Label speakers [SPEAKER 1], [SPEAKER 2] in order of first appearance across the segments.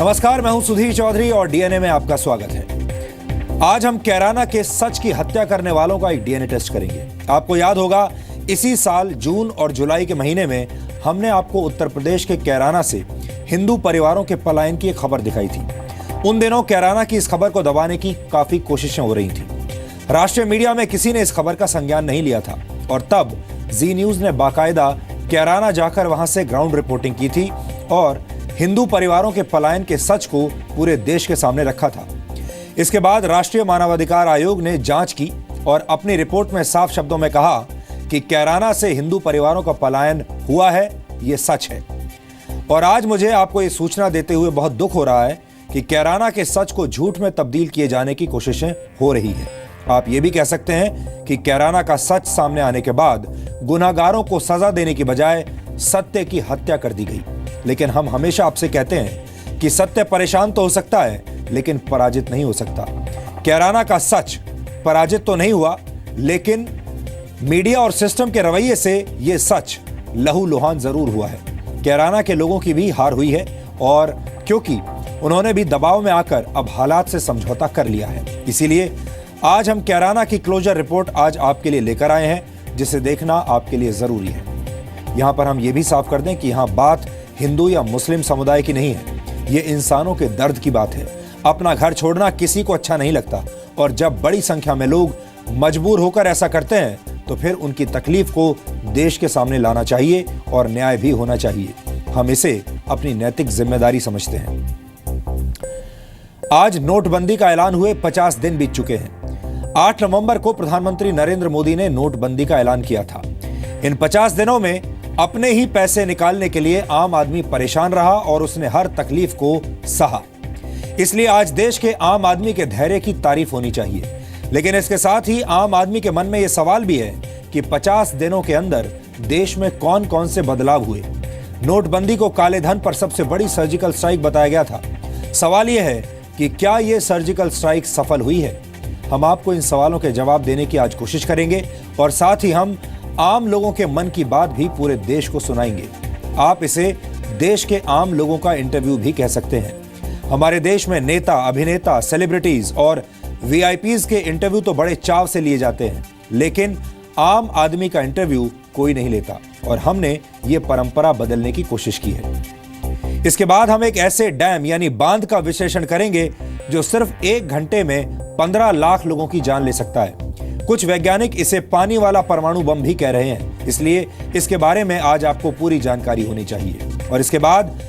[SPEAKER 1] नमस्कार, मैं हूं सुधीर चौधरी और डीएनए में आपका स्वागत है। आज हम कैराना के सच की हत्या करने वालों का एक डीएनए टेस्ट करेंगे। आपको याद होगा, इसी साल जून और जुलाई के महीने में हमने आपको उत्तर प्रदेश के कैराना से हिंदू परिवारों के पलायन की एक खबर दिखाई थी। उन दिनों कैराना की इस खबर को दबाने की काफी कोशिशें हो रही थी। राष्ट्रीय मीडिया में किसी ने इस खबर का संज्ञान नहीं लिया था और तब जी न्यूज ने बाकायदा कैराना जाकर वहां से ग्राउंड रिपोर्टिंग की थी और हिंदू परिवारों के पलायन के सच को पूरे देश के सामने रखा था। इसके बाद राष्ट्रीय मानवाधिकार आयोग ने जांच की और अपनी रिपोर्ट में साफ शब्दों में कहा कि कैराना से हिंदू परिवारों का पलायन हुआ है, ये सच है। और आज मुझे आपको ये सूचना देते हुए बहुत दुख हो रहा है कि कैराना के सच को झूठ में तब्दील किए जाने की कोशिशें हो रही है। आप ये भी कह सकते हैं कि कैराना का सच सामने आने के बाद गुनहगारों को सजा देने की बजाय सत्य की हत्या कर दी गई। लेकिन हम हमेशा आपसे कहते हैं कि सत्य परेशान तो हो सकता है, लेकिन पराजित नहीं हो सकता। कैराना का सच पराजित तो नहीं हुआ, लेकिन मीडिया और सिस्टम के रवैये से यह सच लहूलुहान जरूर हुआ है। कैराना के लोगों की भी हार हुई है और क्योंकि उन्होंने भी दबाव में आकर अब हालात से समझौता कर लिया है। इसीलिए आज हम कैराना की क्लोजर रिपोर्ट आज आपके लिए लेकर आए हैं, जिसे देखना आपके लिए जरूरी है। यहां पर हम ये भी साफ कर दें कि यहां बात हिंदू या मुस्लिम समुदाय की नहीं है, ये इंसानों के दर्द की बात है। अपना घर छोड़ना किसी को अच्छा नहीं लगता और जब बड़ी संख्या में लोग मजबूर होकर ऐसा करते हैं तो फिर उनकी तकलीफ को देश के सामने लाना चाहिए और न्याय भी होना चाहिए। हम इसे अपनी नैतिक जिम्मेदारी समझते हैं। आज नोटबंदी का ऐलान हुए 50 दिन बीत चुके हैं। 8 नवंबर को प्रधानमंत्री नरेंद्र मोदी ने नोटबंदी का ऐलान किया था। इन 50 दिनों में अपने ही पैसे निकालने के लिए आम आदमी परेशान रहा और उसने हर तकलीफ को सहा। इसलिए आज देश के आम आदमी के धैर्य की तारीफ होनी चाहिए। लेकिन इसके साथ ही आम आदमी के मन में यह सवाल भी है कि 50 दिनों के अंदर देश में कौन कौन से बदलाव हुए। नोटबंदी को काले धन पर सबसे बड़ी सर्जिकल स्ट्राइक बताया गया था। सवाल यह है कि क्या यह सर्जिकल स्ट्राइक सफल हुई है? हम आपको इन सवालों के जवाब देने की आज कोशिश करेंगे और साथ ही हम आम लोगों के मन की बात भी पूरे देश को सुनाएंगे। आप इसे देश के आम लोगों का इंटरव्यू भी कह सकते हैं। हमारे देश में नेता, अभिनेता, सेलिब्रिटीज और वीआईपीज के इंटरव्यू तो बड़े चाव से लिए जाते हैं, लेकिन आम आदमी का इंटरव्यू कोई नहीं लेता और हमने ये परंपरा बदलने की कोशिश की है। इसके बाद हम एक ऐसे डैम यानी बांध का विश्लेषण करेंगे जो सिर्फ 1 घंटे में 15 लाख लोगों की जान ले सकता है। कुछ वैज्ञानिक इसे पानी वाला परमाणु बम भी कह रहे हैं, इसलिए इसके बारे में आज आपको पूरी जानकारी होनी चाहिए। और इसके बाद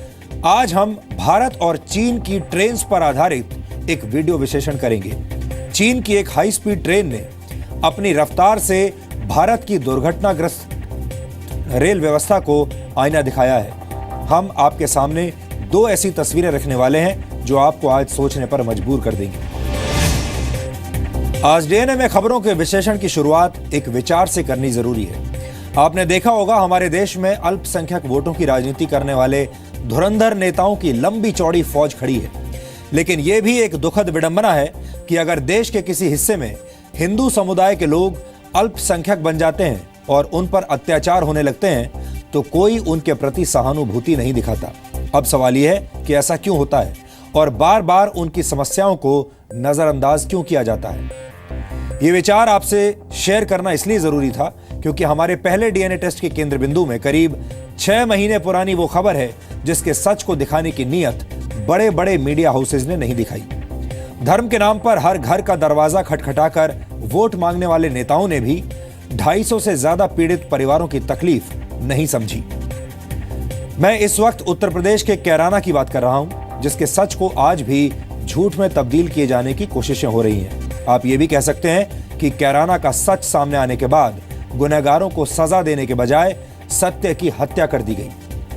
[SPEAKER 1] आज हम भारत और चीन की ट्रेन पर आधारित एक वीडियो विश्लेषण करेंगे। चीन की एक हाई स्पीड ट्रेन ने अपनी रफ्तार से भारत की दुर्घटनाग्रस्त रेल व्यवस्था को आईना दिखाया है। हम आपके सामने 2 ऐसी तस्वीरें रखने वाले हैं जो आपको आज सोचने पर मजबूर कर देंगे। आज डीएनए में खबरों के विश्लेषण की शुरुआत एक विचार से करनी जरूरी है। आपने देखा होगा, हमारे देश में अल्पसंख्यक वोटों की राजनीति करने वाले धुरंधर नेताओं की लंबी चौड़ी फौज खड़ी है। लेकिन यह भी एक दुखद विडंबना है कि अगर देश के किसी हिस्से में हिंदू समुदाय के लोग अल्पसंख्यक बन जाते हैं और उन पर अत्याचार होने लगते हैं तो कोई उनके प्रति सहानुभूति नहीं दिखाता। अब सवाल यह है कि ऐसा क्यों होता है और बार बार उनकी समस्याओं को नजरअंदाज क्यों किया जाता है। ये विचार आपसे शेयर करना इसलिए जरूरी था क्योंकि हमारे पहले डीएनए टेस्ट के केंद्र बिंदु में करीब 6 महीने पुरानी वो खबर है जिसके सच को दिखाने की नीयत बड़े बड़े मीडिया हाउसेज ने नहीं दिखाई। धर्म के नाम पर हर घर का दरवाजा खटखटाकर वोट मांगने वाले नेताओं ने भी 250 से ज्यादा पीड़ित परिवारों की तकलीफ नहीं समझी। मैं इस वक्त उत्तर प्रदेश के कैराना की बात कर रहा हूं, जिसके सच को आज भी झूठ में तब्दील किए जाने की कोशिशें हो रही हैं। आप ये भी कह सकते हैं कि कैराना का सच सामने आने के बाद गुनहगारों को सजा देने के बजाय सत्य की हत्या कर दी गई।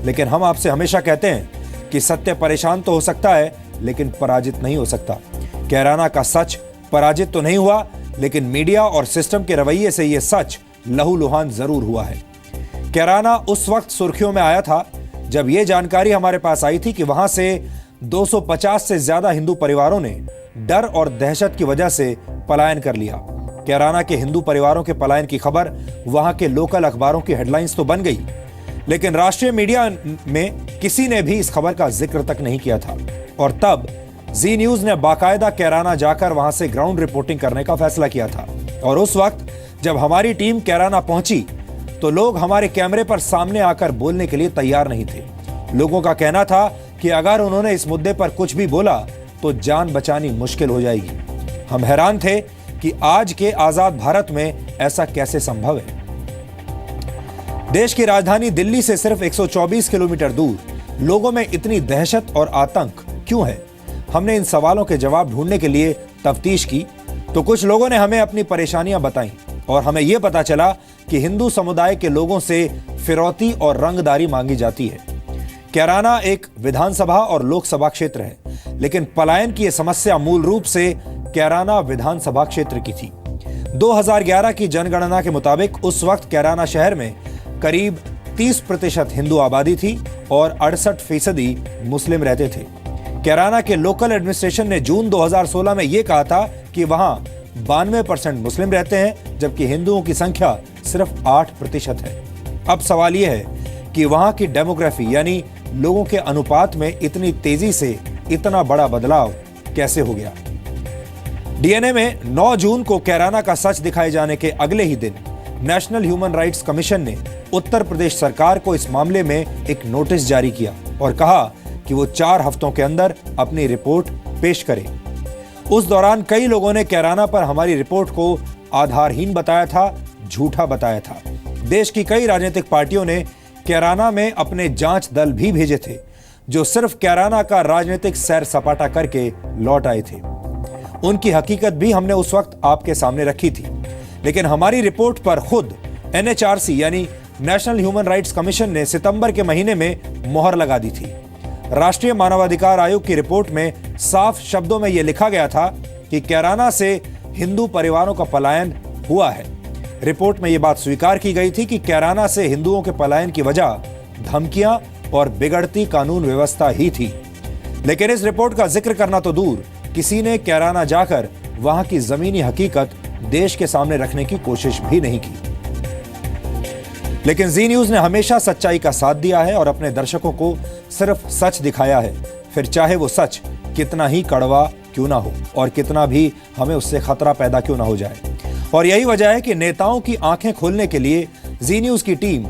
[SPEAKER 1] लेकिन हम आपसे हमेशा कहते हैं कि सत्य परेशान तो हो सकता है, लेकिन पराजित नहीं हो सकता। कैराना का सच पराजित तो नहीं हुआ, लेकिन मीडिया और सिस्टम के रवैये से यह सच लहूलुहान जरूर हुआ है। कैराना उस वक्त सुर्खियों में आया था जब यह जानकारी हमारे पास आई थी कि वहां से 250 से ज्यादा हिंदू परिवारों ने डर और दहशत की वजह से पलायन कर लिया। कैराना के हिंदू परिवारों के पलायन की खबर वहां के लोकल अखबारों की हेडलाइंस तो बन गई, लेकिन राष्ट्रीय मीडिया में किसी ने भी इस खबर का जिक्र तक नहीं किया था। और तब जी न्यूज ने बाकायदा कैराना जाकर वहां से ग्राउंड रिपोर्टिंग करने का फैसला किया था। और उस वक्त जब हमारी टीम कैराना पहुंची तो लोग हमारे कैमरे पर सामने आकर बोलने के लिए तैयार नहीं थे। लोगों का कहना था कि अगर उन्होंने इस मुद्दे पर कुछ भी बोला तो जान बचानी मुश्किल हो जाएगी। हम हैरान थे कि आज के आजाद भारत में ऐसा कैसे संभव है। देश की राजधानी दिल्ली से सिर्फ 124 किलोमीटर दूर लोगों में इतनी दहशत और आतंक क्यों है? हमने इन सवालों के जवाब ढूंढने के लिए तफ्तीश की तो कुछ लोगों ने हमें अपनी परेशानियां बताई और हमें यह पता चला कि हिंदू समुदाय के लोगों से फिरौती और रंगदारी मांगी जाती है। कैराना एक विधानसभा और लोकसभा क्षेत्र है, लेकिन पलायन की यह समस्या मूल रूप से कैराना विधानसभा क्षेत्र की थी। 2011 की जनगणना के मुताबिक उस वक्त कैराना शहर में करीब 30% हिंदू आबादी थी और 68% मुस्लिम रहते थे। कैराना के लोकल एडमिनिस्ट्रेशन ने जून 2016 में यह कहा था कि वहां 92% मुस्लिम रहते हैं, जबकि हिंदुओं की संख्या सिर्फ 8% है। अब सवाल यह है कि वहां की डेमोग्राफी यानी लोगों के अनुपात में इतनी तेजी से इतना बड़ा बदलाव कैसे हो गया? डीएनए में 9 जून को कैराना का सच दिखाए जाने के अगले ही दिन नेशनल ह्यूमन राइट्स कमीशन ने उत्तर प्रदेश सरकार को इस मामले में एक नोटिस जारी किया और कहा कि वो 4 हफ्तों के अंदर अपनी रिपोर्ट पेश करे। उस दौरान कई लोगों ने कैराना पर हमारी रिपोर्ट को आधारहीन बताया था, झूठा बताया था। देश की कई राजनीतिक पार्टियों ने कैराना में अपने जांच दल भी भेजे थे, जो सिर्फ कैराना का राजनीतिक सैर सपाटा करके लौट आए थे। उनकी हकीकत भी हमने उस वक्त आपके सामने रखी थी, लेकिन हमारी रिपोर्ट पर खुद एनएचआरसी यानी नेशनल ह्यूमन राइट्स कमीशन ने सितंबर के महीने में मोहर लगा दी थी। राष्ट्रीय मानवाधिकार आयोग की रिपोर्ट में साफ शब्दों में यह लिखा गया था कि कैराना से हिंदू परिवारों का पलायन हुआ है। रिपोर्ट में यह बात स्वीकार की गई थी कि कैराना से हिंदुओं के पलायन की वजह धमकियां और बिगड़ती कानून व्यवस्था ही थी। लेकिन इस रिपोर्ट का जिक्र करना तो दूर, किसी ने कैराना जाकर वहां की जमीनी हकीकत देश के सामने रखने की कोशिश भी नहीं की। लेकिन जी न्यूज ने हमेशा सच्चाई का साथ दिया है और अपने दर्शकों को सिर्फ सच दिखाया है, फिर चाहे वो सच कितना ही कड़वा क्यों ना हो और कितना भी हमें उससे खतरा पैदा क्यों ना हो जाए। और यही वजह है कि नेताओं की आंखें खोलने के लिए जी न्यूज की टीम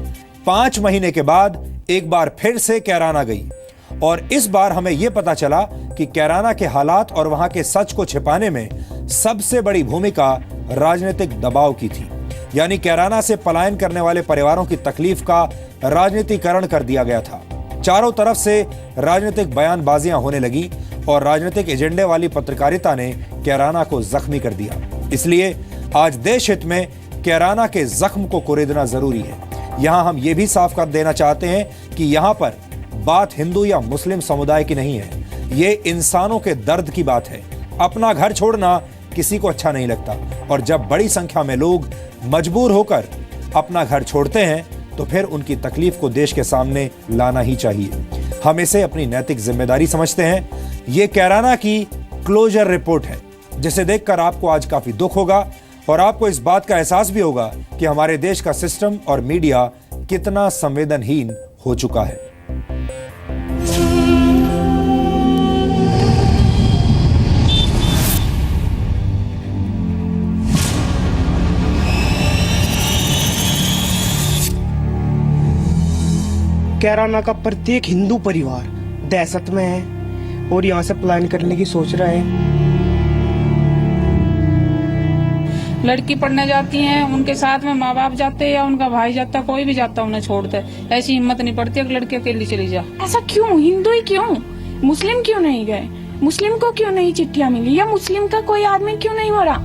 [SPEAKER 1] 5 महीने के बाद एक बार फिर से कैराना गई और इस बार हमें यह पता चला कि कैराना के हालात और वहां के सच को छिपाने में सबसे बड़ी भूमिका राजनीतिक दबाव की थी। यानी कैराना से पलायन करने वाले परिवारों की तकलीफ का राजनीतिकरण कर दिया गया था। चारों तरफ से राजनीतिक बयानबाजियां होने लगी और राजनीतिक एजेंडे वाली पत्रकारिता ने कैराना को जख्मी कर दिया। इसलिए आज देश हित में कैराना के जख्म को कुरेदना जरूरी है। यहां हम ये भी साफ कर देना चाहते हैं कि यहां पर बात हिंदू या मुस्लिम समुदाय की नहीं है, ये इंसानों के दर्द की बात है। अपना घर छोड़ना किसी को अच्छा नहीं लगता और जब बड़ी संख्या में लोग मजबूर होकर अपना घर छोड़ते हैं तो फिर उनकी तकलीफ को देश के सामने लाना ही चाहिए। हम इसे अपनी नैतिक जिम्मेदारी समझते हैं। ये कैराना की क्लोजर रिपोर्ट है, जिसे देखकर आपको आज काफी दुख होगा और आपको इस बात का एहसास भी होगा कि हमारे देश का सिस्टम और मीडिया कितना संवेदनहीन हो चुका है।
[SPEAKER 2] कैराना का प्रत्येक हिंदू परिवार दहशत में है और यहाँ से पलायन करने की सोच रहा है।
[SPEAKER 3] लड़की पढ़ने जाती हैं, उनके साथ में माँ बाप जाते हैं या उनका भाई जाता, कोई भी जाता उन्हें छोड़ते। ऐसी हिम्मत नहीं पड़ती कि लड़की अकेली चली जा।
[SPEAKER 4] ऐसा क्यों? हिंदू ही क्यों? मुस्लिम क्यों नहीं गए? मुस्लिम को क्यों नहीं चिट्ठियां मिली? या मुस्लिम का कोई आदमी क्यों नहीं मरा?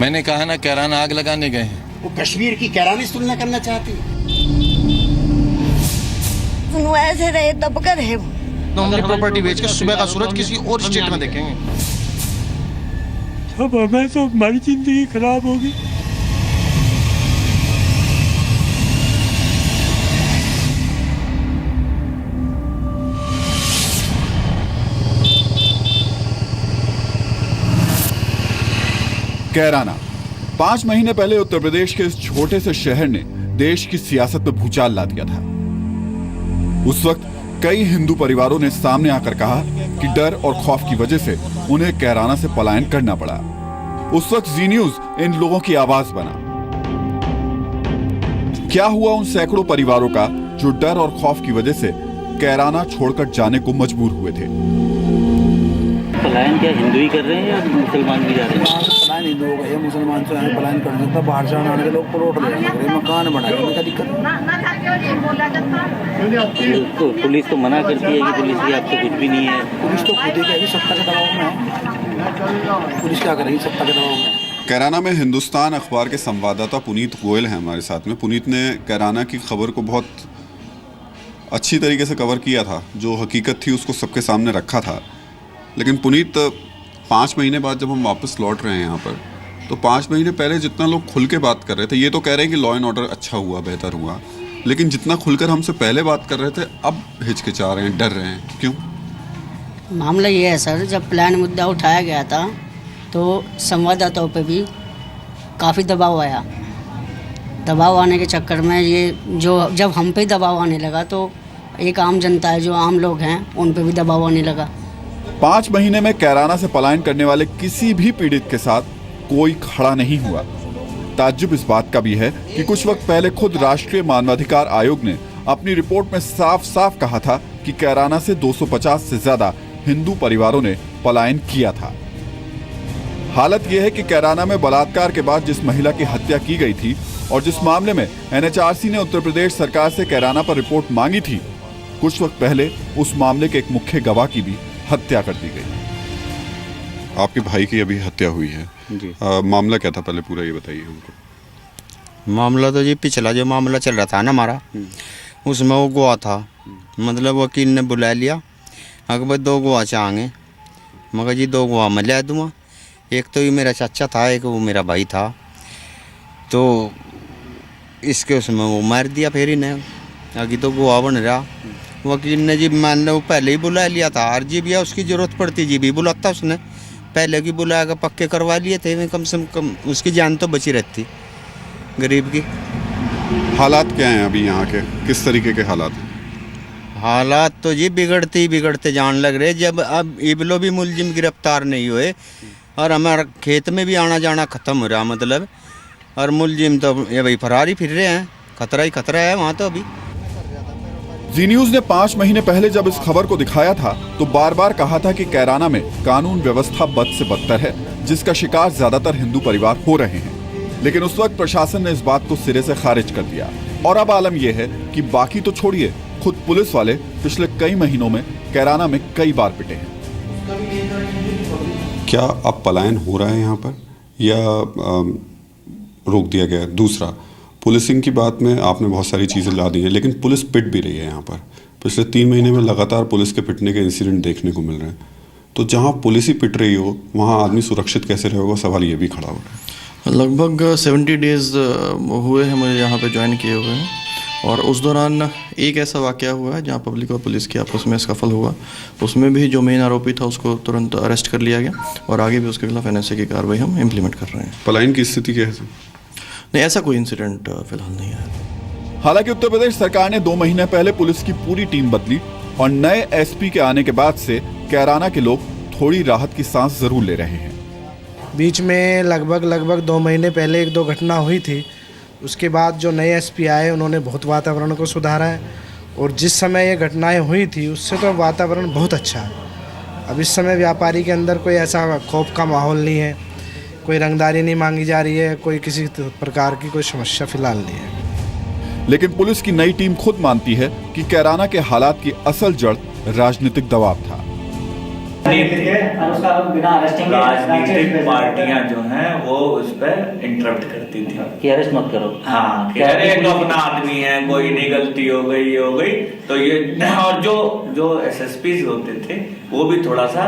[SPEAKER 5] मैंने कहा ना कैराना आग लगाने गए हैं।
[SPEAKER 6] वो कश्मीर की कैराना से तुलना करना चाहती
[SPEAKER 7] ऐसे रहे दबकर है।
[SPEAKER 5] तो हमारी प्रॉपर्टी बेच के सुबह का सूरज किसी और स्टेट में देखेंगे।
[SPEAKER 2] अब हमें तो हमारी जिंदगी खराब होगी।
[SPEAKER 8] कैराना 5 महीने पहले उत्तर प्रदेश के इस छोटे से शहर ने देश की सियासत में भूचाल ला दिया था। उस वक्त कई हिंदू परिवारों ने सामने आकर कहा कि डर और खौफ की वजह से उन्हें कैराना से पलायन करना पड़ा। उस वक्त जी न्यूज इन लोगों की आवाज बना। क्या हुआ उन सैकड़ों परिवारों का जो डर और खौफ की वजह से कैराना छोड़कर जाने को मजबूर हुए थे?
[SPEAKER 9] पलायन क्या हिंदू ही कर रहे हैं या मुसलमान भी जा रहे हैं?
[SPEAKER 10] पलायन हिंदुओं का है, मुसलमान से हमें पलायन कर सकता। बाहर से आने के लोग प्लॉट ले रहे, मकान बनाए, क्या दिक्कत?
[SPEAKER 9] तो पुलिस तो मना करती है कि पुलिस की आपसे कुछ भी नहीं है।
[SPEAKER 10] पुलिस तो खुद ही कहेगी सत्ता के दबाव में है। पुलिस क्या करेगी सत्ता के दबाव में?
[SPEAKER 11] कैराना में हिंदुस्तान अखबार के संवाददाता पुनीत गोयल हैं हमारे साथ में। पुनीत ने कैराना की खबर को बहुत अच्छी तरीके से कवर किया था, जो हकीकत थी उसको सबके सामने रखा था। लेकिन पुनीत, 5 महीने बाद जब हम वापस लौट रहे हैं यहाँ पर, तो 5 महीने पहले जितना लोग खुल के बात कर रहे थे, ये तो कह रहे हैं कि लॉ एंड ऑर्डर अच्छा हुआ, बेहतर हुआ, लेकिन जितना खुलकर हमसे पहले बात कर रहे थे अब हिचकिचा रहे हैं, डर रहे हैं। क्यों?
[SPEAKER 12] मामला ये है सर, जब प्लान मुद्दा उठाया गया था तो संवाददाताओं पे भी काफ़ी दबाव आया। दबाव आने के चक्कर में ये जो जब हम पे दबाव आने लगा तो एक आम जनता है, जो आम लोग हैं, उन पे भी दबाव आने लगा।
[SPEAKER 8] 5 महीने में कैराना से पलायन करने वाले किसी भी पीड़ित के साथ कोई खड़ा नहीं हुआ। ताज्जुब इस बात का भी है कि कुछ वक्त पहले खुद राष्ट्रीय मानवाधिकार आयोग ने अपनी रिपोर्ट में साफ साफ कहा था कि कैराना से 250 से ज्यादा हिंदू परिवारों ने पलायन किया था। हालत यह है कि कैराना में बलात्कार के बाद जिस महिला की हत्या की गई थी और जिस मामले में NHRC ने उत्तर प्रदेश सरकार से कैराना पर रिपोर्ट मांगी थी, कुछ वक्त पहले उस मामले के एक मुख्य गवाह की भी हत्या कर दी गई।
[SPEAKER 11] आपके भाई की अभी हत्या हुई है जी। मामला क्या था, पहले पूरा ये बताइए हमको।
[SPEAKER 13] मामला तो जी पिछला जो मामला चल रहा था ना हमारा, उसमें वो गवाह था, मतलब वकील ने बुला लिया, अगर 2 गवाह चाहेंगे, मगर जी 2 गवाह मैं ले दूँगा। एक तो ये मेरा चाचा था, एक वो मेरा भाई था, तो इसके उसमें वो मार दिया। फिर इन्हें आगे तो गवाह बन रहा, वकील ने जी मान लो पहले ही बुला लिया था, और जी भी उसकी ज़रूरत पड़ती जी भी बुलाता, उसने पहले की बुलाया पक्के करवा लिए थे, कम से कम उसकी जान तो बची रहती गरीब की।
[SPEAKER 11] हालात क्या हैं अभी यहाँ के, किस तरीके के हालात हैं?
[SPEAKER 13] हालात तो जी बिगड़ते ही बिगड़ते जान लग रहे। जब अब इबलो भी मुलजिम गिरफ्तार नहीं हुए और हमारा खेत में भी आना जाना ख़त्म हो रहा, मतलब, और मुलजिम तो ये भाई फरार ही फिर रहे हैं, खतरा ही खतरा है वहाँ तो अभी।
[SPEAKER 8] जी न्यूज ने 5 महीने पहले जब इस खबर को दिखाया था तो बार बार कहा था कि कैराना में कानून व्यवस्था बद से बदतर है, जिसका शिकार ज्यादातर हिंदू परिवार हो रहे हैं। लेकिन उस वक्त प्रशासन ने इस बात को सिरे से खारिज कर दिया। और अब आलम यह है कि बाकी तो छोड़िए, खुद पुलिस वाले पिछले कई महीनों में कैराना में कई बार पिटे हैं।
[SPEAKER 11] क्या अब पलायन हो रहा है यहाँ पर या रोक दिया गया? दूसरा, पुलिसिंग की बात में आपने बहुत सारी चीज़ें ला दी हैं, लेकिन पुलिस पिट भी रही है यहाँ पर। पिछले 3 महीने में लगातार पुलिस के पिटने के इंसिडेंट देखने को मिल रहे हैं। तो जहाँ पुलिस ही पिट रही हो वहाँ आदमी सुरक्षित कैसे रहेगा, सवाल ये भी खड़ा हो रहा है।
[SPEAKER 5] लगभग 70 डेज़ हुए हैं मुझे यहाँ पे ज्वाइन किए हुए हैं, और उस दौरान एक ऐसा वाक़या हुआ है जहाँ पब्लिक और पुलिस की आपस में स्कफल हुआ। उसमें भी जो मेन आरोपी था उसको तुरंत अरेस्ट कर लिया गया, और आगे भी उसके खिलाफ NSA की कार्रवाई हम इम्प्लीमेंट कर रहे हैं।
[SPEAKER 11] पलायन की स्थिति क्या है?
[SPEAKER 5] नहीं, ऐसा कोई इंसिडेंट फिलहाल नहीं है।
[SPEAKER 8] हालांकि उत्तर प्रदेश सरकार ने 2 महीने पहले पुलिस की पूरी टीम बदली और नए SP के आने के बाद से कैराना के लोग थोड़ी राहत की सांस जरूर ले रहे हैं।
[SPEAKER 2] बीच में लगभग 2 महीने पहले 1-2 घटना हुई थी। उसके बाद जो नए SP आए उन्होंने बहुत वातावरण को सुधारा है, और जिस समय ये घटनाएं हुई थी उससे तो वातावरण बहुत अच्छा है। अब इस समय व्यापारी के अंदर कोई ऐसा खौफ का माहौल नहीं है, कोई रंगदारी नहीं मांगी जा रही है, कोई किसी प्रकार की कोई समस्या फिलहाल नहीं है।
[SPEAKER 8] लेकिन पुलिस की नई टीम खुद मानती है कि कैराना के हालात की असल जड़ राजनीतिक दबाव था।
[SPEAKER 9] राजनीतिक पार्टियां जो हैं वो उस पर इंटरप्ट करती थी कि अरेस्ट मत करो। हाँ, कह रहे हैं तो अपना आदमी है, कोई नहीं, गलती हो गई, ये हो गई, तो ये। और जो SSPs होते थे वो भी थोड़ा सा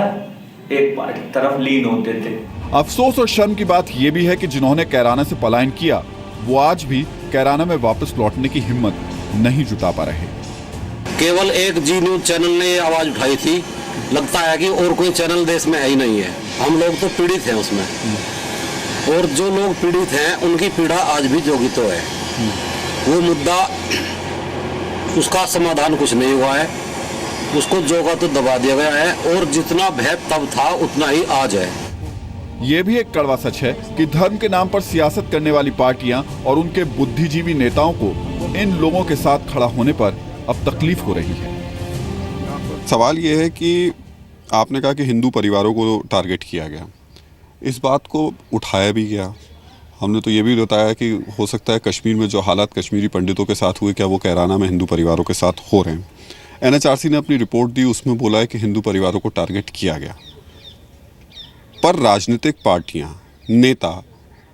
[SPEAKER 9] एक पार्टी तरफ लीन होते थे।
[SPEAKER 8] अफसोस और शर्म की बात यह भी है कि जिन्होंने कैराना से पलायन किया वो आज भी कैराना में वापस लौटने की हिम्मत नहीं जुटा पा रहे।
[SPEAKER 14] केवल एक जी न्यूज चैनल ने ये आवाज उठाई थी, लगता है कि और कोई चैनल देश में है ही नहीं है। हम लोग तो पीड़ित हैं उसमें, और जो लोग पीड़ित हैं उनकी पीड़ा आज भी जोगितो तो है। वो मुद्दा, उसका समाधान कुछ नहीं हुआ है। उसको जो का तो दबा दिया गया है, और जितना भय तब था उतना ही आज है।
[SPEAKER 8] ये भी एक कड़वा सच है कि धर्म के नाम पर सियासत करने वाली पार्टियां और उनके बुद्धिजीवी नेताओं को इन लोगों के साथ खड़ा होने पर अब तकलीफ हो रही है।
[SPEAKER 11] सवाल ये है कि आपने कहा कि हिंदू परिवारों को टारगेट किया गया, इस बात को उठाया भी गया। हमने तो ये भी बताया कि हो सकता है कश्मीर में जो हालात कश्मीरी पंडितों के साथ हुए, क्या वो कैराना में हिंदू परिवारों के साथ हो रहे हैं। NHRC ने अपनी रिपोर्ट दी, उसमें बोला है कि हिंदू परिवारों को टारगेट किया गया, पर राजनीतिक पार्टियां, नेता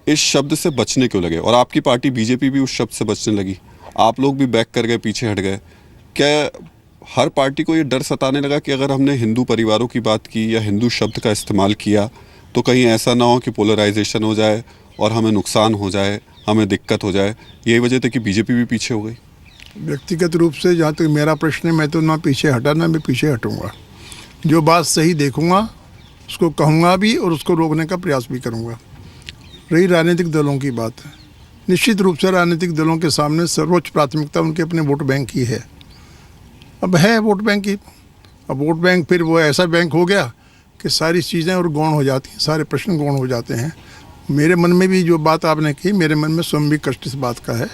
[SPEAKER 11] इस शब्द से बचने क्यों लगे? और आपकी पार्टी BJP भी उस शब्द से बचने लगी, आप लोग भी बैक कर गए, पीछे हट गए। क्या हर पार्टी को ये डर सताने लगा कि अगर हमने हिंदू परिवारों की बात की या हिंदू शब्द का इस्तेमाल किया तो कहीं ऐसा ना हो कि पोलराइजेशन हो जाए और हमें नुकसान हो जाए, हमें दिक्कत हो जाए? यही वजह थी कि BJP भी पीछे हो गई।
[SPEAKER 10] व्यक्तिगत रूप से जहाँ तक मेरा प्रश्न है, मैं तो ना पीछे हटा ना मैं पीछे हटूँगा। जो बात सही देखूँगा उसको कहूँगा भी और उसको रोकने का प्रयास भी करूँगा। रही राजनीतिक दलों की बात, निश्चित रूप से राजनीतिक दलों के सामने सर्वोच्च प्राथमिकता उनके अपने वोट बैंक की है। अब है वोट बैंक की, अब वोट बैंक फिर वो ऐसा बैंक हो गया कि सारी चीज़ें और गौण हो जाती हैं, सारे प्रश्न गौण हो जाते हैं। मेरे मन में भी जो बात आपने की, मेरे मन में स्वयं भी कष्ट इस बात का है।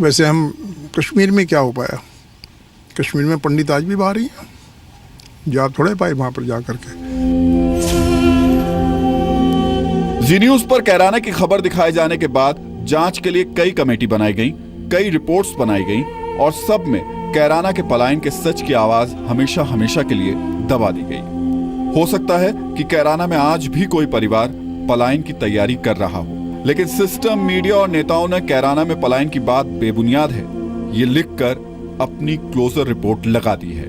[SPEAKER 10] वैसे हम कश्मीर में क्या हो पाया, कश्मीर में पंडित आज भी बाहर ही हैं, जा थोड़े पाए वहाँ पर जा करके।
[SPEAKER 8] जी न्यूज पर कैराना की खबर दिखाए जाने के बाद जांच के लिए कई कमेटी बनाई गई, कई रिपोर्ट्स बनाई गई और सब में कैराना के पलायन के सच की आवाज हमेशा हमेशा के लिए दबा दी गई। हो सकता है कि कैराना में आज भी कोई परिवार पलायन की तैयारी कर रहा हो, लेकिन सिस्टम, मीडिया और नेताओं ने कैराना में पलायन की बात बेबुनियाद है ये लिखकर अपनी क्लोजर रिपोर्ट लगा दी है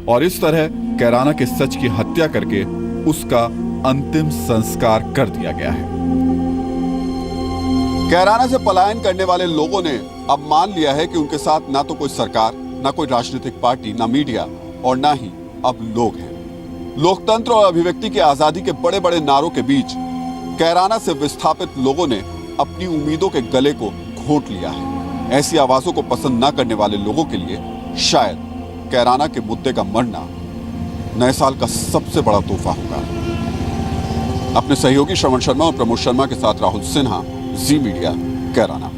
[SPEAKER 8] और इस तरह कैराना के सच की हत्या करके उसका अंतिम संस्कार कर दिया गया है।
[SPEAKER 11] कैराना से पलायन करने वाले लोगों ने अब मान लिया है कि उनके साथ ना तो कोई सरकार, ना कोई राजनीतिक पार्टी, ना मीडिया और ना ही अब लोग हैं। लोकतंत्र और अभिव्यक्ति की आजादी के बड़े बड़े नारों के बीच कैराना से विस्थापित लोगों ने अपनी उम्मीदों के गले को घोंट लिया है। ऐसी आवाजों को पसंद ना करने वाले लोगों के लिए शायद कैराना के मुद्दे का मरना नए साल का सबसे बड़ा तोहफा होगा। अपने सहयोगी श्रवण शर्मा और प्रमोद शर्मा के साथ राहुल सिन्हा, जी मीडिया, कैराना।